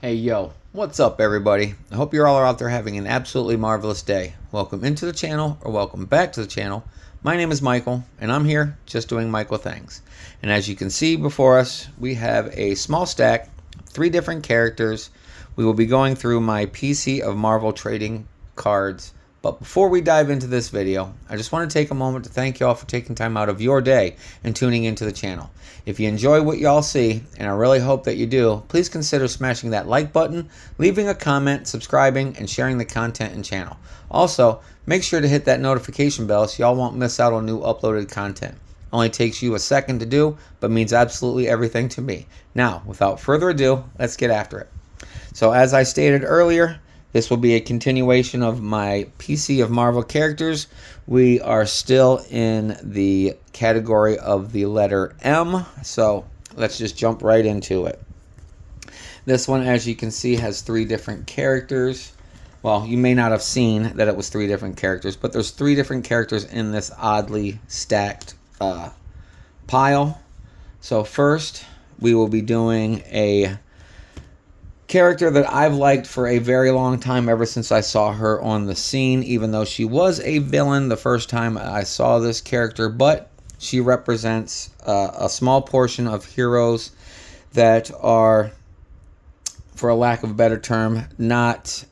Hey yo, what's up everybody? I hope you're all out there having an absolutely marvelous day. Welcome into the channel or welcome back to the channel. My name is Michael and I'm here just doing Michael things. And as you can see before us, we have a small stack, 3 different characters. We will be going through my PC of Marvel trading cards. But before we dive into this video, I just want to take a moment to thank y'all for taking time out of your day and tuning into the channel. If you enjoy what y'all see, and I really hope that you do, please consider smashing that like button, leaving a comment, subscribing, and sharing the content and channel. Also, make sure to hit that notification bell so y'all won't miss out on new uploaded content. Only takes you a second to do, but means absolutely everything to me. Now, without further ado, let's get after it. So as I stated earlier, this will be a continuation of my PC of Marvel characters. We are still in the category of the letter M, so let's just jump right into it. This one, as you can see, has 3 different characters. Well, you may not have seen that it was 3 different characters, but there's 3 different characters in this oddly stacked pile. So first, we will be doing a character that I've liked for a very long time, ever since I saw her on the scene, even though she was a villain the first time I saw this character, but she represents a small portion of heroes that are, for a lack of a better term, not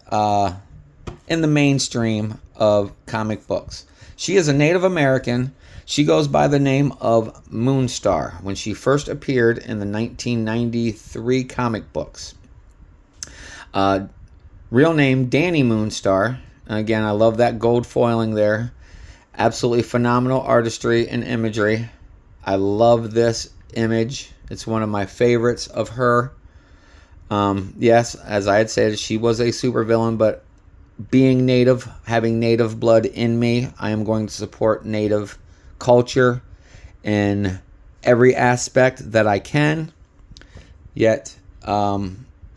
in the mainstream of comic books. She is a Native American. She goes by the name of Moonstar when she first appeared in the 1993 comic books. Real name Danny Moonstar. Again, I love that gold foiling there. Absolutely phenomenal artistry and imagery. I love this image. It's one of my favorites of her. Yes, as I had said, she was a supervillain, but being native, having native blood in me, I am going to support native culture in every aspect that I can. Yet,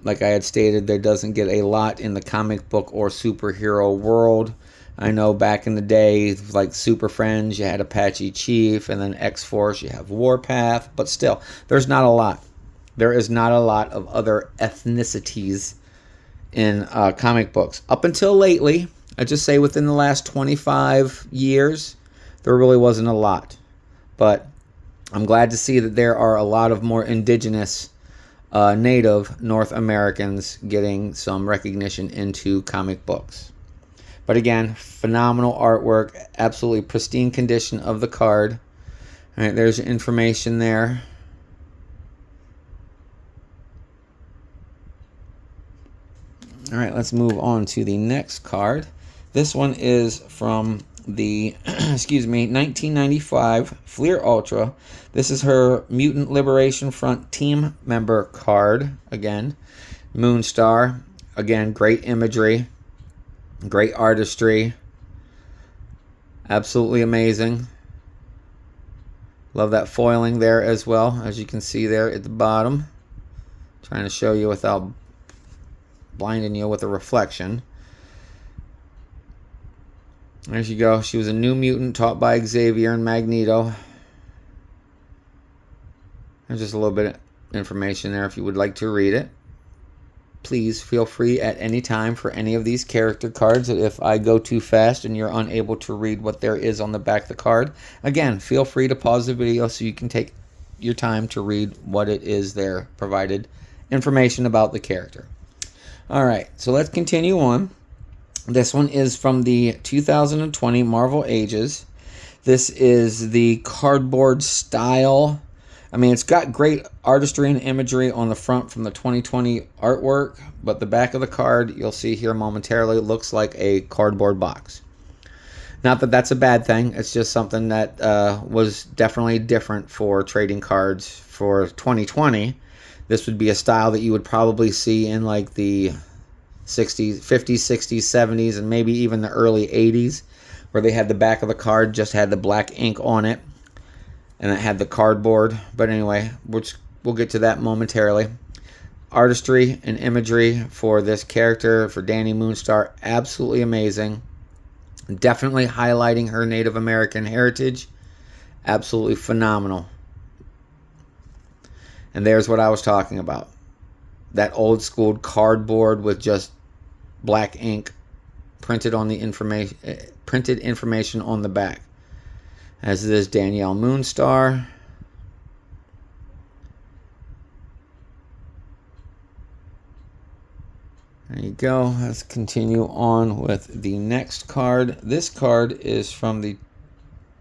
like I had stated, there doesn't get a lot in the comic book or superhero world. I know back in the day, like Super Friends, you had Apache Chief, and then X-Force, you have Warpath, but still, there's not a lot. There is not a lot of other ethnicities in comic books. Up until lately, I just say within the last 25 years, there really wasn't a lot. But I'm glad to see that there are a lot of more indigenous Native North Americans getting some recognition into comic books. But again, phenomenal artwork, absolutely pristine condition of the card. All right, there's information there. All right, let's move on to the next card. This one is from the 1995 Fleer Ultra. This is her Mutant Liberation Front team member card. Again, Moonstar. Again, great imagery, great artistry, absolutely amazing. Love that foiling there as well, as you can see there at the bottom. Trying to show you without blinding you with a reflection. There you go. She was a new mutant taught by Xavier and Magneto. There's just a little bit of information there if you would like to read it. Please feel free at any time for any of these character cards. If I go too fast and you're unable to read what there is on the back of the card, again, feel free to pause the video so you can take your time to read what it is there, provided information about the character. Alright, so let's continue on. This one is from the 2020 Marvel Ages. This is the cardboard style. I mean, it's got great artistry and imagery on the front from the 2020 artwork, but the back of the card, you'll see here momentarily, looks like a cardboard box. Not that that's a bad thing. It's just something that was definitely different for trading cards for 2020. This would be a style that you would probably see in like the 60s, 50s, 60s, 70s, and maybe even the early 80s, where they had the back of the card just had the black ink on it, and it had the cardboard. But anyway, we'll get to that momentarily. Artistry and imagery for this character, for Danny Moonstar, absolutely amazing. Definitely highlighting her Native American heritage. Absolutely phenomenal. And there's what I was talking about. that old school cardboard with just black ink printed on the information on the back. As it is Danielle Moonstar. There you go. Let's continue on with the next card. This card is from the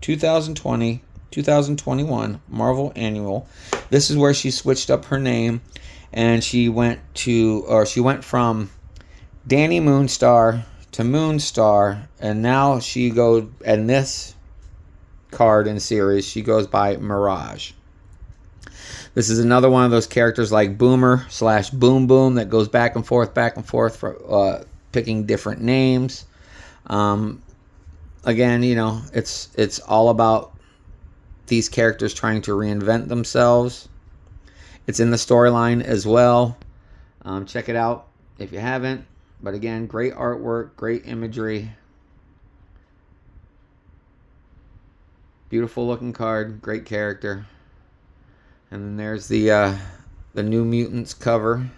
2020-2021 Marvel Annual. This is where she switched up her name, and she went from Danny Moonstar to Moonstar, and now she goes, and this card and series, she goes by Mirage. This is another one of those characters like Boomer / Boom Boom that goes back and forth for picking different names. Again, you know, it's all about these characters trying to reinvent themselves. It's in the storyline as well. Check it out if you haven't. But again, great artwork, great imagery. Beautiful looking card, great character. And then there's the New Mutants cover.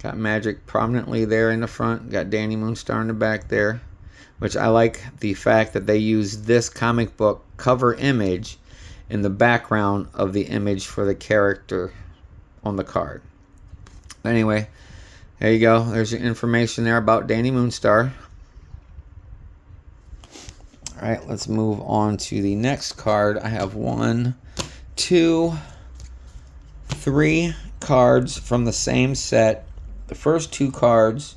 Got Magic prominently there in the front. Got Danny Moonstar in the back there. Which I like the fact that they use this comic book cover image in the background of the image for the character on the card. Anyway, there you go. There's your information there about Danny Moonstar. All right, let's move on to the next card. I have 1, 2, 3 cards from the same set. The first 2 cards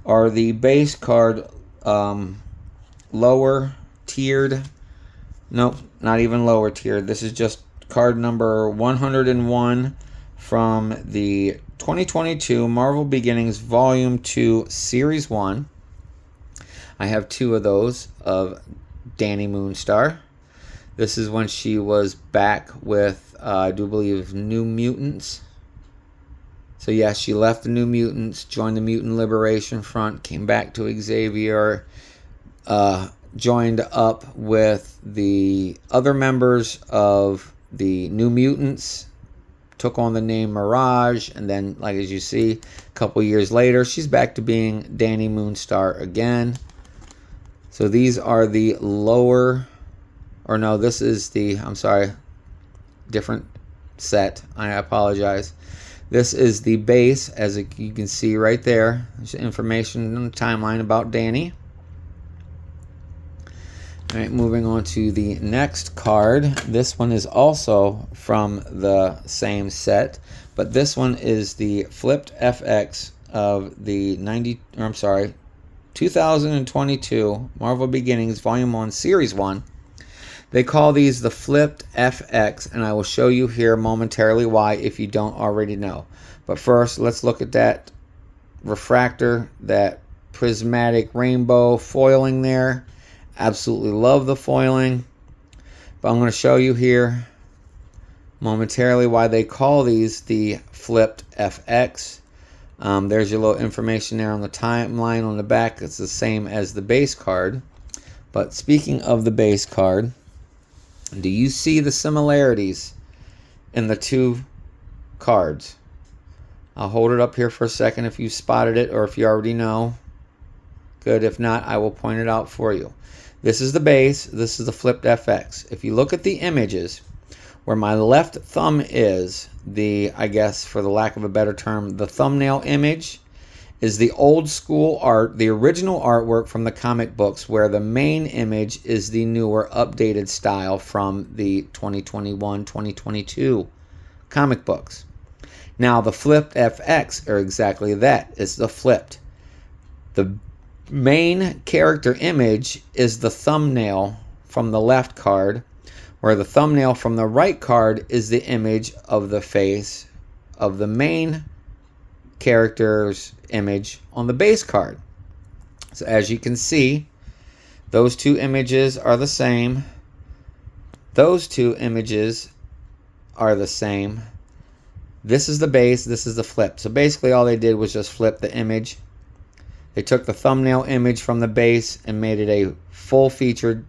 are the base card, lower tiered. Nope, not even lower tiered. This is just card number 101 from the 2022 Marvel Beginnings Volume 2 Series 1. I have 2 of those of Danny Moonstar. This is when she was back with, I do believe, New Mutants. So yes, she left the New Mutants, joined the Mutant Liberation Front, came back to Xavier, joined up with the other members of the New Mutants, took on the name Mirage, and then, like as you see, a couple years later, she's back to being Danny Moonstar again. So these are the lower, or no, this is the, I'm sorry, different set. I apologize. This is the base, as you can see right there. There's information on the timeline about Danny. All right, moving on to the next card. This one is also from the same set, but this one is the flipped FX of the 2022 Marvel Beginnings Volume 1 Series 1. They call these the flipped FX, and I will show you here momentarily why if you don't already know. But first, let's look at that refractor, that prismatic rainbow foiling there. Absolutely love the foiling. But I'm going to show you here momentarily why they call these the flipped FX. There's your little information there on the timeline on the back. It's the same as the base card. But speaking of the base card, do you see the similarities in the 2 cards? I'll hold it up here for a second if you spotted it or if you already know. Good. If not, I will point it out for you. This is the base. This is the flipped FX. If you look at the images, where my left thumb is, I guess for the lack of a better term, the thumbnail image is the old school art, the original artwork from the comic books, where the main image is the newer updated style from the 2021-2022 comic books. Now the flipped FX are exactly that. It's the flipped. The main character image is the thumbnail from the left card, where the thumbnail from the right card is the image of the face of the main character's image on the base card. So as you can see, those 2 images are the same. Those 2 images are the same. This is the base, this is the flip. So basically all they did was just flip the image. They took the thumbnail image from the base and made it a full featured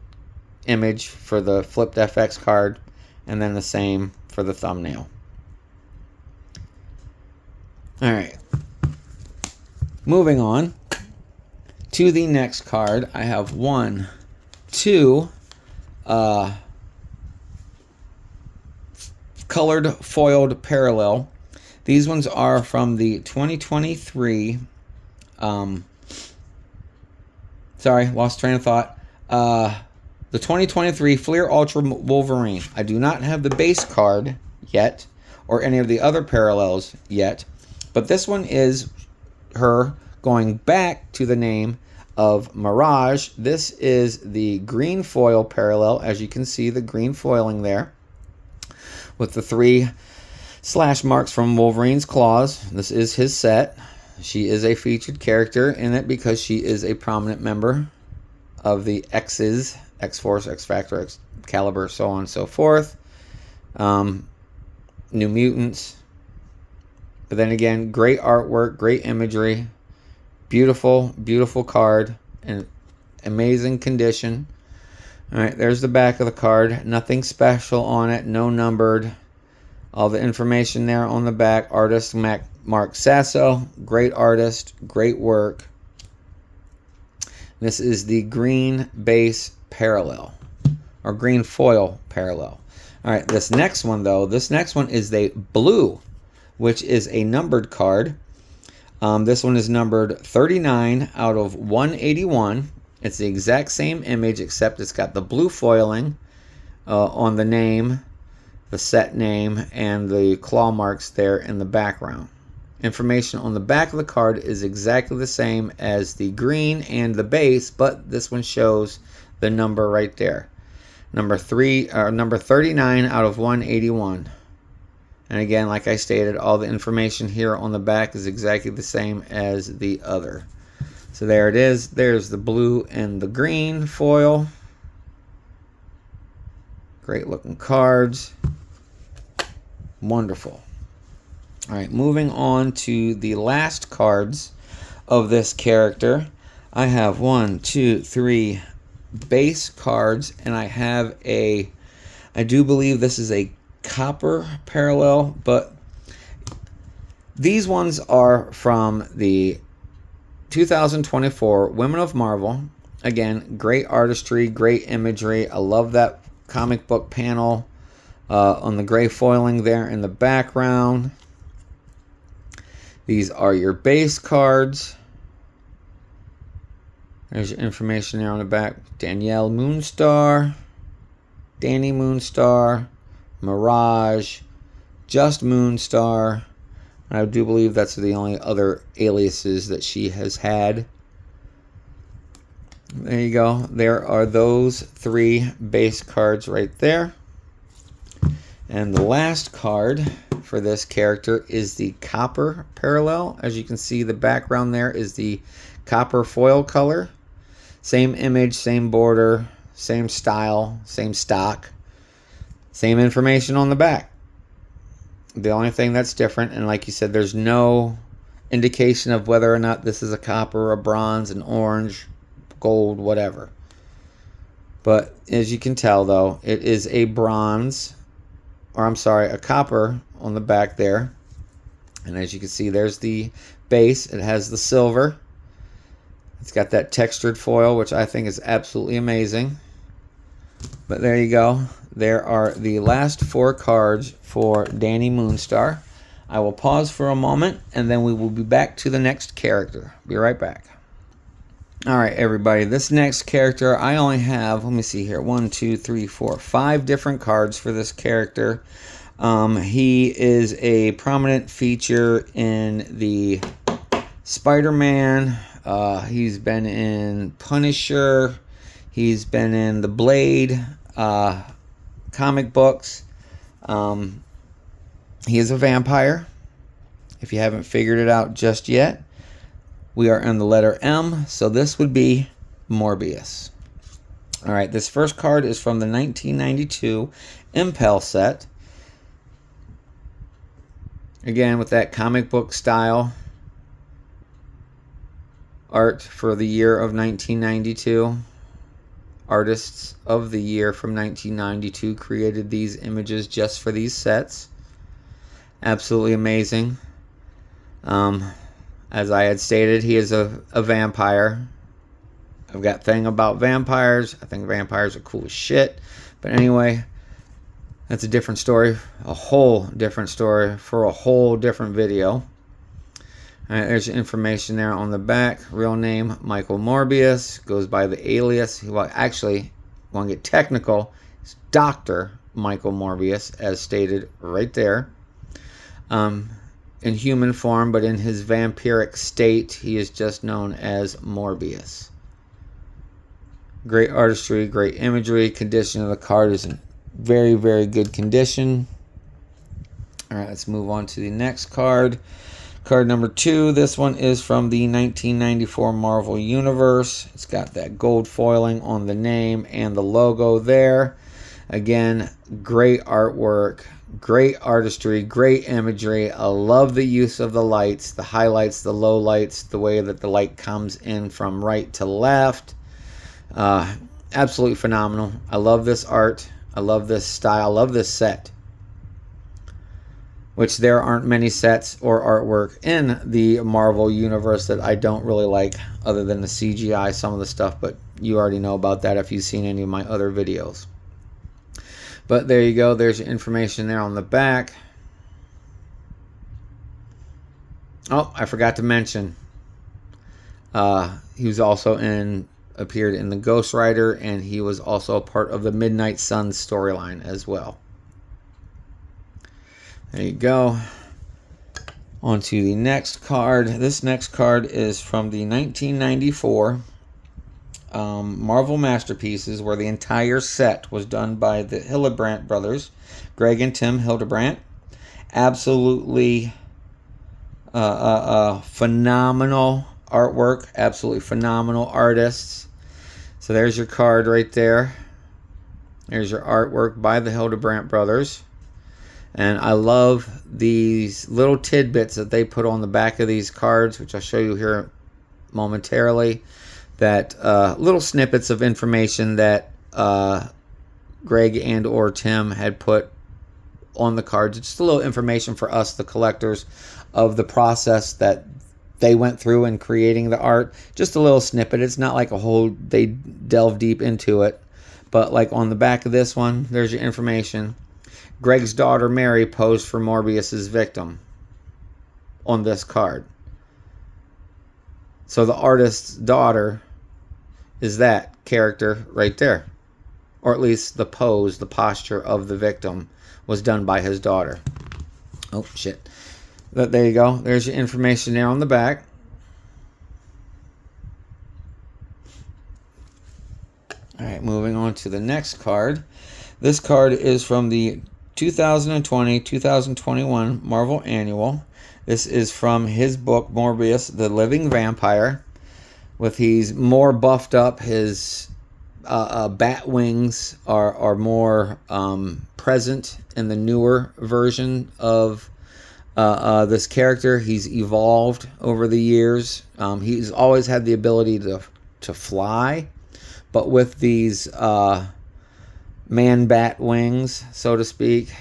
image for the flipped FX card, and then the same for the thumbnail. All right. Moving on to the next card. I have two colored foiled parallel. These ones are from the 2023. Sorry, lost train of thought. The 2023 Fleer Ultra Wolverine. I do not have the base card yet, or any of the other parallels yet, but this one is her going back to the name of Mirage. This is the green foil parallel, as you can see the green foiling there, with the 3 slash marks from Wolverine's claws. This is his set. She is a featured character in it because she is a prominent member of the X's, X-Force, X-Factor, Excalibur, so on and so forth. New Mutants. But then again, great artwork, great imagery, beautiful, beautiful card, and amazing condition. All right, there's the back of the card. Nothing special on it, no numbered. All the information there on the back. Artist Mark Sasso, great artist, great work. This is the green base parallel, or green foil parallel. All right, this next one though, this next one is the blue, which is a numbered card. This one is numbered 39 out of 181. It's the exact same image, except it's got the blue foiling on the name, the set name, and the claw marks there in the background. Information on the back of the card is exactly the same as the green and the base, but this one shows the number right there. Number 39 out of 181. And again, like I stated, all the information here on the back is exactly the same as the other. So there it is. There's the blue and the green foil. Great looking cards. Wonderful. All right, moving on to the last cards of this character. I have 1, 2, 3 base cards, and I have I do believe this is a copper parallel, but these ones are from the 2024 Women of Marvel. Again, great artistry, great imagery. I love that comic book panel on the gray foiling there in the background. These are your base cards. There's your information there on the back. Danielle Moonstar, Danny Moonstar, Mirage, Just Moonstar. I do believe that's the only other aliases that she has had. There you go. There are those 3 base cards right there. And the last card for this character is the copper parallel. As you can see, the background there is the copper foil color. Same image, same border, same style, same stock, same information on the back. The only thing that's different, and like you said, there's no indication of whether or not this is a copper, a bronze, an orange, gold, whatever. But as you can tell, though, it is a bronze, or I'm sorry, a copper on the back there. And as you can see, there's the base. It has the silver. It's got that textured foil, which I think is absolutely amazing. But there you go. There are the last 4 cards for Danny Moonstar. I will pause for a moment, and then we will be back to the next character. Be right back. Alright, everybody. This next character, I only have, let me see here, 1, 2, 3, 4, 5 different cards for this character. He is a prominent feature in the Spider-Man. He's been in Punisher. He's been in the Blade comic books. He is a vampire, if you haven't figured it out just yet. We are in the letter M, so this would be Morbius. All right, this first card is from the 1992 Impel set. Again, with that comic book style art for the year of 1992. Artists of the year from 1992 created these images just for these sets. Absolutely amazing. As I had stated, he is a vampire. I've got a thing about vampires. I think vampires are cool as shit. But anyway, that's a different story. A whole different story for a whole different video. All right, there's information there on the back. Real name, Michael Morbius. Goes by the alias. Well, actually, want to get technical, it's Dr. Michael Morbius, as stated right there. In human form, but in his vampiric state, he is just known as Morbius. Great artistry, great imagery. Condition of the card is in very, very good condition. All right, let's move on to the next card. Card number 2. This one is from the 1994 Marvel Universe. It's got that gold foiling on the name and the logo there. Again, great artwork, great artistry, great imagery. I love the use of the lights, the highlights, the lowlights, the way that the light comes in from right to left. Absolutely phenomenal. I love this art. I love this style. I love this set. Which there aren't many sets or artwork in the Marvel Universe that I don't really like, other than the CGI, some of the stuff, but you already know about that if you've seen any of my other videos. But there you go. There's your information there on the back. Oh, I forgot to mention. He was also appeared in the Ghost Rider, and he was also a part of the Midnight Suns storyline as well. There you go. On to the next card. This next card is from the 1994 Marvel Masterpieces, where the entire set was done by the Hildebrandt brothers, Greg and Tim Hildebrandt. Absolutely phenomenal artwork, absolutely phenomenal artists. So there's your card right there. There's your artwork by the Hildebrandt brothers. And I love these little tidbits that they put on the back of these cards, which I'll show you here momentarily. That little snippets of information that Greg and or Tim had put on the cards. It's just a little information for us, the collectors, of the process that they went through in creating the art. Just a little snippet. It's not like a whole, they delve deep into it. But like on the back of this one, there's your information. Greg's daughter Mary posed for Morbius's victim on this card. So the artist's daughter is that character right there. Or at least the pose, the posture of the victim was done by his daughter. Oh, shit. There you go. There's your information there on the back. All right, moving on to the next card. This card is from the 2020-2021 Marvel Annual. This is from his book, Morbius, the Living Vampire. With he's more buffed up. His bat wings are more present in the newer version of this character. He's evolved over the years. He's always had the ability to fly, but with these man bat wings, so to speak,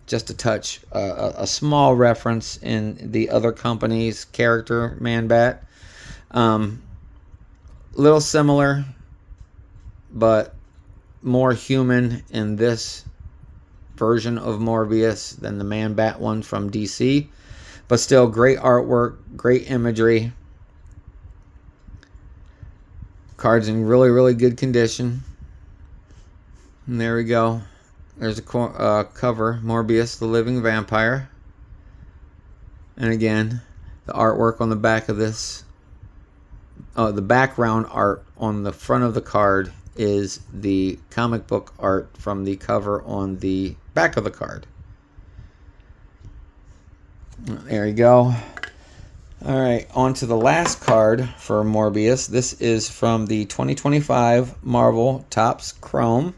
just to touch a small reference in the other company's character, Man Bat. Little similar, but more human in this version of Morbius than the Man Bat one from DC. But still, great artwork, great imagery. Card's in really, really good condition. And there we go. There's a cover, Morbius, the Living Vampire. And again, the artwork on the back of this. The background art on the front of the card is the comic book art from the cover on the back of the card. There you go. All right, on to the last card for Morbius. This is from the 2025 Marvel Topps Chrome.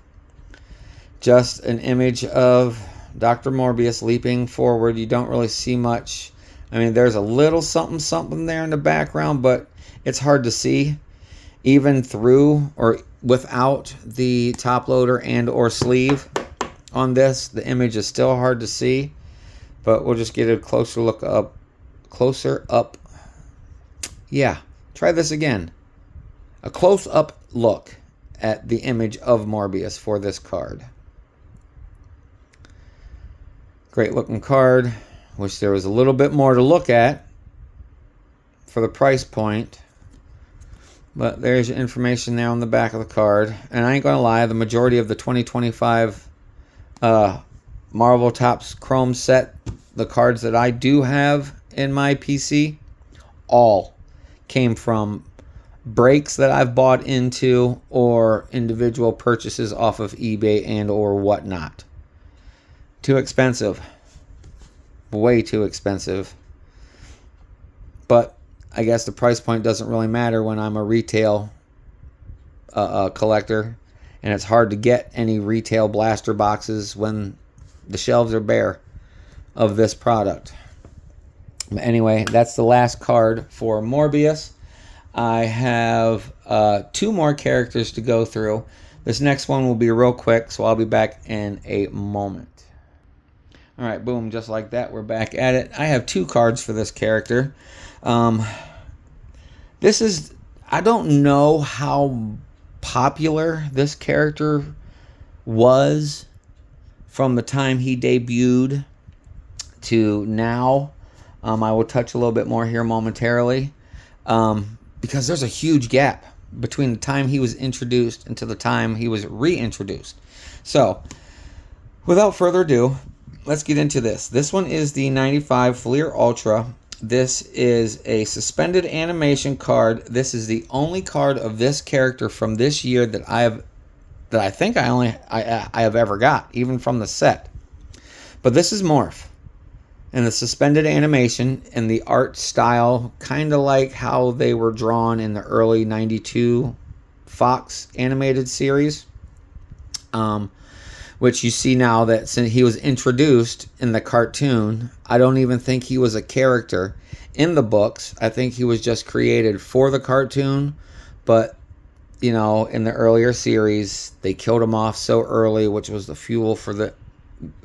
Just an image of Dr. Morbius leaping forward. You don't really see much. I mean, there's a little something there in the background, but it's hard to see. Even through or without the top loader and or sleeve on this, the image is still hard to see. But we'll just get a closer look closer up. Yeah, try this again. A close-up look at the image of Morbius for this card. Great looking card. Wish there was a little bit more to look at for the price point. But there's your information there on the back of the card. And I ain't going to lie, the majority of the 2025 Marvel Topps Chrome set, the cards that I do have in my PC, all came from breaks that I've bought into or individual purchases off of eBay and or whatnot. Too expensive. Way too expensive. But I guess the price point doesn't really matter when I'm a retail collector, and it's hard to get any retail blaster boxes when the shelves are bare of this product. But anyway, that's the last card for Morbius. I have 2 more characters to go through. This next one will be real quick, so I'll be back in a moment. Alright, boom, just like that, we're back at it. I have 2 cards for this character. This is, I don't know how popular this character was from the time he debuted to now. I will touch a little bit more here momentarily, because there's a huge gap between the time he was introduced and to the time he was reintroduced. So, without further ado, let's get into this. This one is the 95 Fleer Ultra. This is a suspended animation card. This is the only card of this character from this year that I have ever got, even from the set. But this is Morph. And the suspended animation and the art style, kind of like how they were drawn in the early 92 Fox animated series. Which you see now that since he was introduced in the cartoon, I don't even think he was a character in the books. I think he was just created for the cartoon. But, you know, in the earlier series, they killed him off so early, which was the fuel for the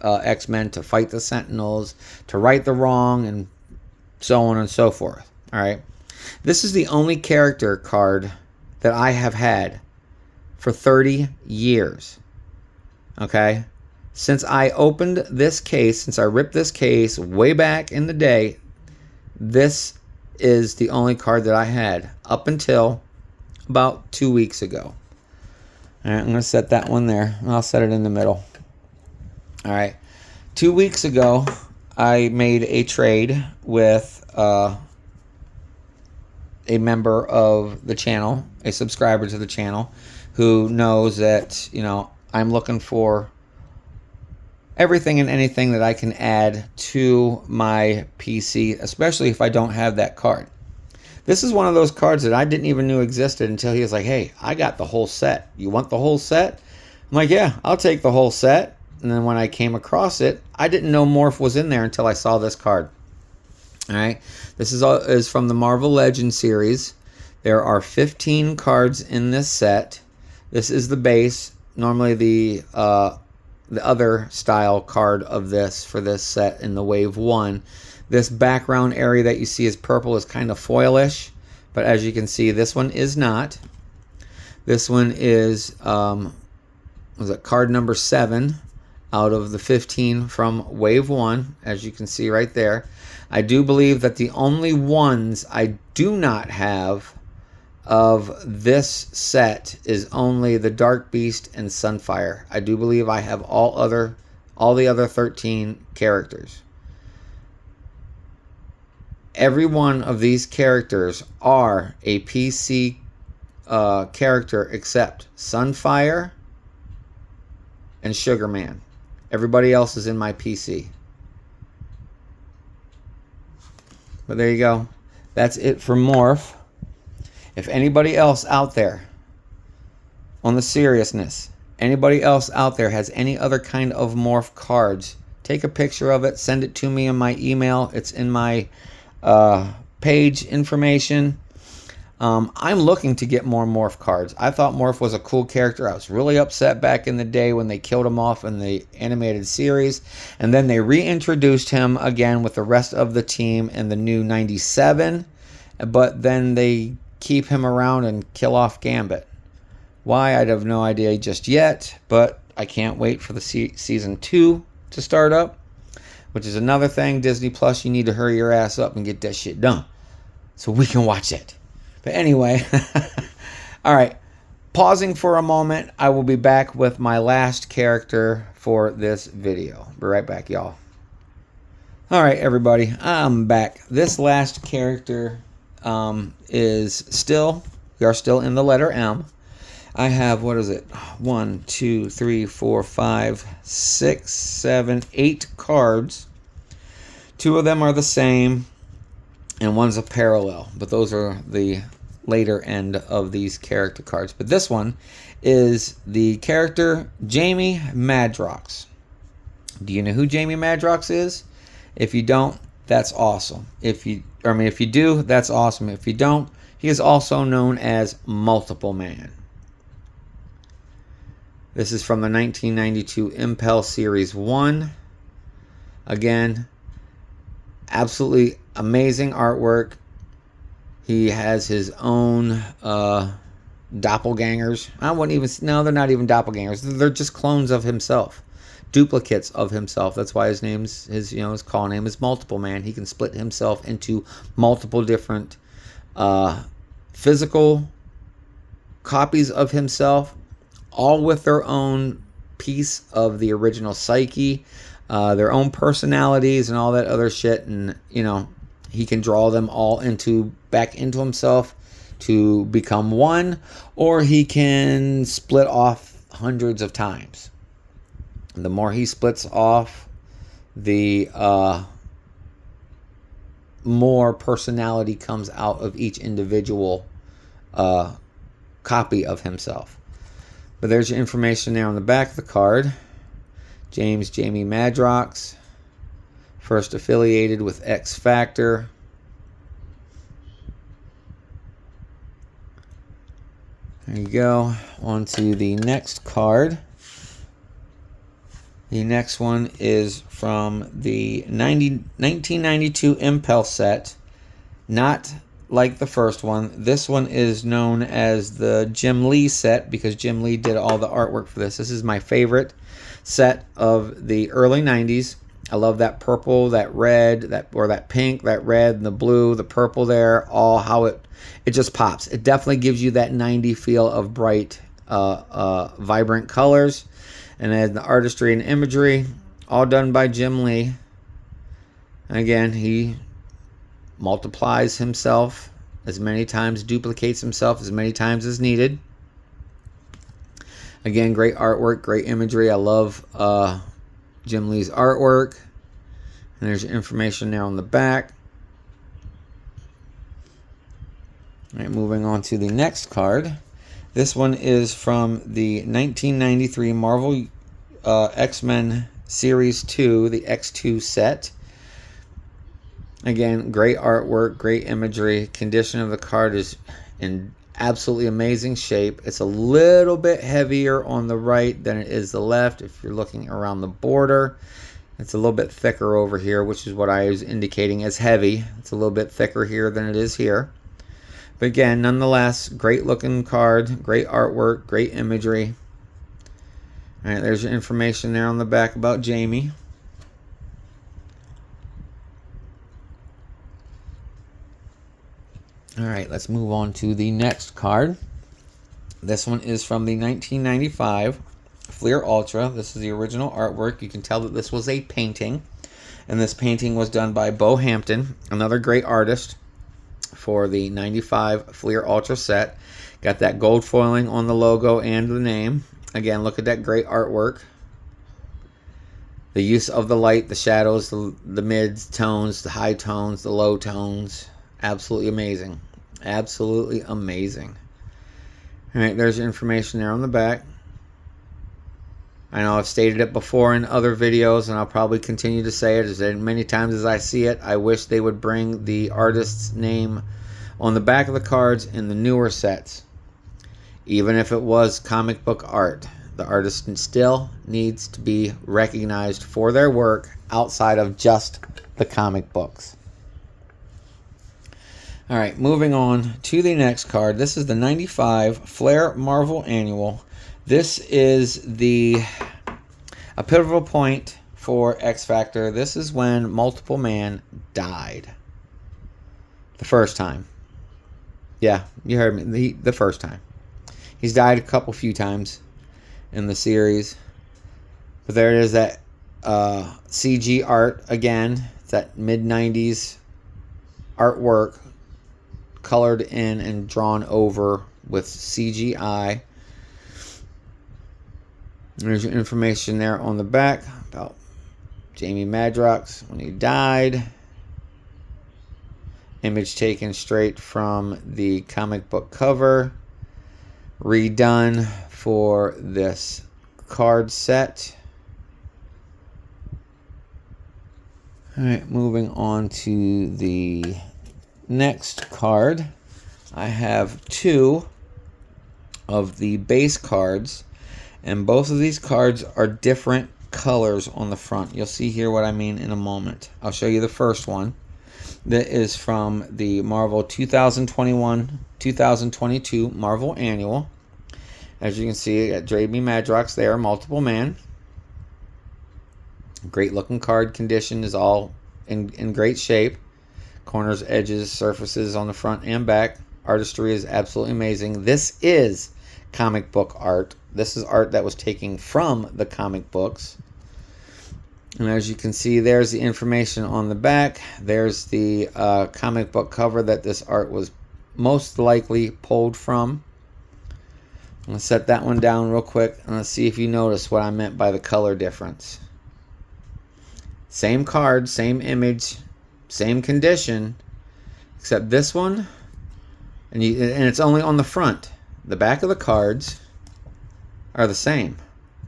X-Men to fight the Sentinels, to right the wrong, and so on and so forth. All right. This is the only character card that I have had for 30 years. Okay, since I opened this case, since I ripped this case way back in the day, this is the only card that I had up until about 2 weeks ago. All right, I'm going to set that one there. I'll set it in the middle. All right, 2 weeks ago, I made a trade with a member of the channel, a subscriber to the channel, who knows that, you know, I'm looking for everything and anything that I can add to my PC, especially if I don't have that card. This is one of those cards that I didn't even know existed until he was like, hey, I got the whole set. You want the whole set? I'm like, yeah, I'll take the whole set. And then when I came across it, I didn't know Morph was in there until I saw this card. All right, this is from the Marvel Legends series. There are 15 cards in this set. This is the base. Normally the other style card of this for this set in the Wave 1. This background area that you see is purple is kind of foilish, but as you can see, this one is not. This one is was it card number 7 out of the 15 from Wave 1, as you can see right there. I do believe that the only ones I do not have of this set is only the Dark Beast and Sunfire. I do believe I have all the other 13 characters. Every one of these characters are a PC character except Sunfire and Sugar Man. Everybody else is in my PC. But there you go. That's it for Morph. If anybody else out there, on the seriousness, anybody else out there has any other kind of Morph cards, take a picture of it, send it to me in my email. It's in my page information. I'm looking to get more Morph cards. I thought Morph was a cool character. I was really upset back in the day when they killed him off in the animated series. And then they reintroduced him again with the rest of the team in the new 97. But then they keep him around and kill off Gambit. Why, I have no idea just yet. But I can't wait for the season 2 to start up. Which is another thing, Disney Plus, you need to hurry your ass up and get that shit done. So we can watch it. But anyway, all right, pausing for a moment. I will be back with my last character for this video. Be right back, y'all. All right, everybody, I'm back. This last character is still, we are still in the letter M. I have, what is it? 1, 2, 3, 4, 5, 6, 7, 8 cards. 2 of them are the same. And one's a parallel, but those are the later end of these character cards. But this one is the character Jamie Madrox. Do you know who Jamie Madrox is? If you don't, that's awesome. If you do, that's awesome. If you don't, he is also known as Multiple Man. This is from the 1992 Impel Series 1. Again, absolutely amazing artwork. He has his own doppelgangers. I wouldn't even, no, they're not even doppelgangers. They're just clones of himself, duplicates of himself. That's why his name's his call name is Multiple Man. He can split himself into multiple different physical copies of himself, all with their own piece of the original psyche, their own personalities and all that other shit. And he can draw them all back into himself to become one, or he can split off hundreds of times. The more he splits off, the more personality comes out of each individual copy of himself. But there's your information there on the back of the card. Jamie Madrox, first affiliated with X Factor. There you go. On to the next card. The next one is from the 1992 Impel set. Not like the first one. This one is known as the Jim Lee set because Jim Lee did all the artwork for this. This is my favorite set of the early 90s. I love that purple, that red, that pink, that red, and the blue, the purple there, all how it just pops. It definitely gives you that 90s feel of bright, vibrant colors. And then the artistry and imagery, all done by Jim Lee. And again, he multiplies himself as many times, duplicates himself as many times as needed. Again, great artwork, great imagery. I love Jim Lee's artwork. And there's information there on the back. All right, moving on to the next card. This one is from the 1993 Marvel X-Men Series 2, the X2 set. Again, great artwork, great imagery. Condition of the card is in absolutely amazing shape. It's a little bit heavier on the right than it is the left. If you're looking around the border, it's a little bit thicker over here, which is what I was indicating as heavy. It's a little bit thicker here than it is here. But again, nonetheless, great looking card, great artwork, great imagery. All right, there's your information there on the back about Jamie. All right, let's move on to the next card. This one is from the 1995 Fleer Ultra. This is the original artwork. You can tell that this was a painting. And this painting was done by Bo Hampton, another great artist for the 95 Fleer Ultra set. Got that gold foiling on the logo and the name. Again, look at that great artwork. The use of the light, the shadows, the mids, tones, the high tones, the low tones. Absolutely amazing. Absolutely amazing. All right, there's your information there on the back. I know I've stated it before in other videos, and I'll probably continue to say it as many times as I see it. I wish they would bring the artist's name on the back of the cards in the newer sets. Even if it was comic book art, the artist still needs to be recognized for their work outside of just the comic books. Alright, moving on to the next card. This is the 95 Flair Marvel Annual. This is a pivotal point for X Factor. This is when Multiple Man died. The first time. Yeah, you heard me. The first time. He's died a few times in the series. But there it is, that CG art again. It's that mid-90s artwork colored in and drawn over with CGI. There's your information there on the back about Jamie Madrox when he died. Image taken straight from the comic book cover. Redone for this card set. Alright, moving on to the next card. I have two of the base cards, and both of these cards are different colors on the front. You'll see here what I mean in a moment. I'll show you the first one. That is from the Marvel 2021-2022 Marvel Annual. As you can see, at Jamie Madrox there, Multiple Man. Great looking card. Condition is all in great shape. Corners, edges, surfaces on the front and back. Artistry is absolutely amazing. This is comic book art. This is art that was taken from the comic books. And as you can see, there's the information on the back. There's the comic book cover that this art was most likely pulled from. I'm going to set that one down real quick, and let's see if you notice what I meant by the color difference. Same card, same image, same condition, except this one, and it's only on the front. The back of the cards are the same.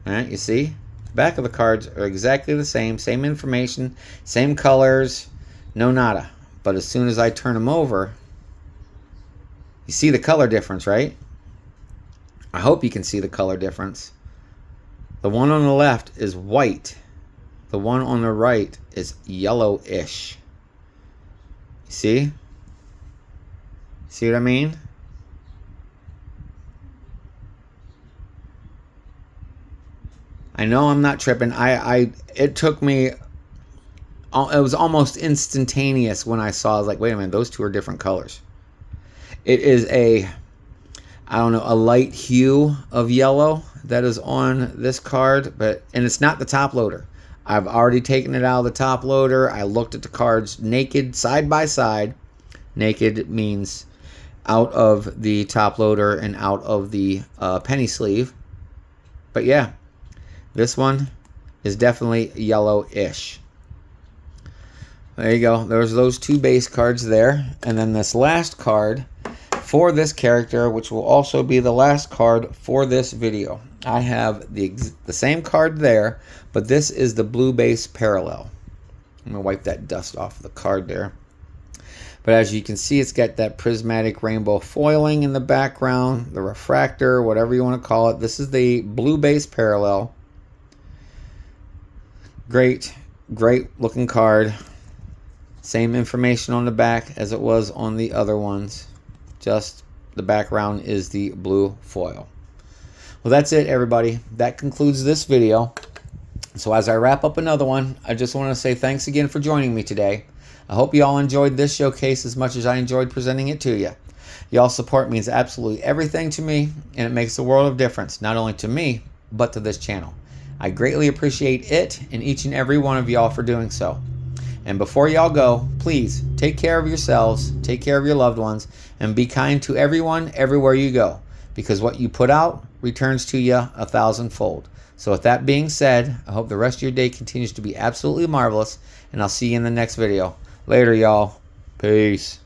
All right, you see? The back of the cards are exactly the same information, same colors, no nada. But as soon as I turn them over, you see the color difference, right? I hope you can see the color difference. The one on the left is white. The one on the right is yellowish. See? See what I mean? I know I'm not tripping. It took me, it was almost instantaneous when I saw. I was like, wait a minute, those two are different colors. It is a light hue of yellow that is on this card, and it's not the top loader. I've already taken it out of the top loader. I looked at the cards naked, side by side. Naked means out of the top loader and out of the penny sleeve. But yeah, this one is definitely yellowish. There you go. There's those two base cards there. And then this last card for this character, which will also be the last card for this video. I have the same card there, but this is the blue base parallel. I'm going to wipe that dust off the card there. But as you can see, it's got that prismatic rainbow foiling in the background, the refractor, whatever you want to call it. This is the blue base parallel. Great looking card. Same information on the back as it was on the other ones. Just the background is the blue foil. Well, that's it, everybody. That concludes this video. So as I wrap up another one, I just want to say thanks again for joining me today. I hope you all enjoyed this showcase as much as I enjoyed presenting it to you. Y'all's support means absolutely everything to me, and it makes a world of difference, not only to me, but to this channel. I greatly appreciate it and each and every one of y'all for doing so. And before y'all go, please take care of yourselves, take care of your loved ones, and be kind to everyone everywhere you go, because what you put out returns to you 1,000-fold. So with that being said, I hope the rest of your day continues to be absolutely marvelous, and I'll see you in the next video. Later, y'all. Peace.